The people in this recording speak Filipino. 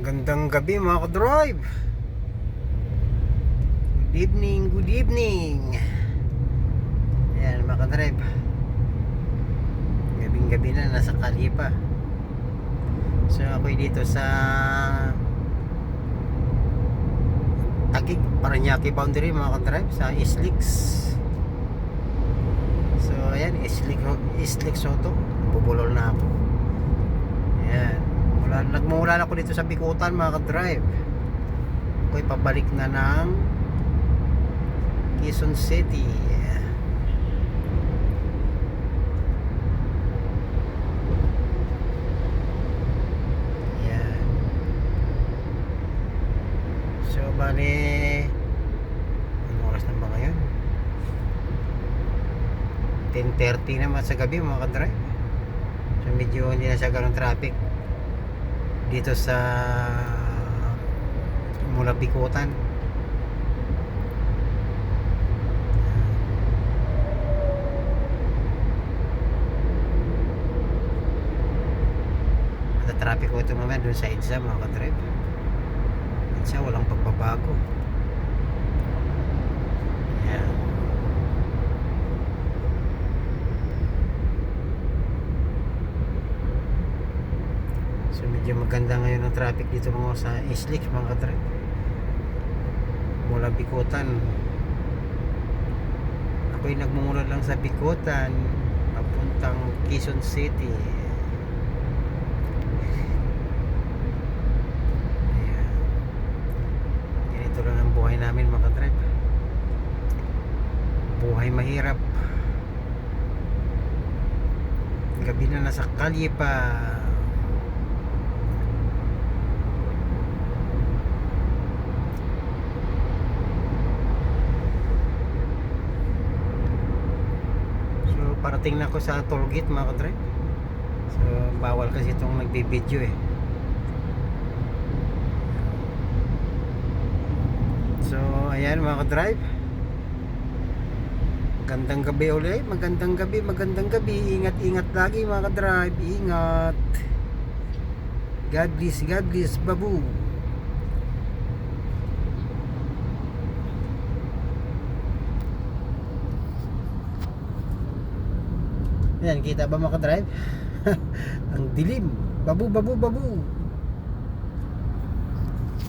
Magandang gabi mga ka-drive. Good evening, good evening. Ayan mga ka-drive, gabing gabi na, nasa kalye pa. So ako'y dito sa Taguig, Parañaque boundary mga ka-drive, sa Islix. So ayan, Islix Soto. Bubulol na ako. Ayan, nagmumula na ako dito sa Bicutan mga ka-drive. Ako'y pabalik na ng Quezon City. Ayan. So bali, anong oras na ba ngayon? 10:30 naman sa gabi mga ka-drive. So medyo hindi na siya ganun traffic dito sa mula Bicutan. Traffic ko ito mamaya dun sa EDSA mga ka-drive. EDSA walang pagbabago. Ayan. So medyo maganda ngayon ang traffic dito mga sa Islix mga ka-drive. Mula Bicutan, ako'y nagmumula lang sa Bicutan papuntang Quezon City. Buhay namin mga ka-drive, buhay mahirap. Gabi na, nasa kalye pa. So parating na ako sa toll gate mga ka-drive. So bawal kasi itong nagbibideo eh. So ayan mga ka-drive, magandang gabi ulit, magandang gabi. Ingat lagi mga ka-drive, ingat. God bless, babu. Ayan, kita ba mga ka-drive? Ang dilim, babu.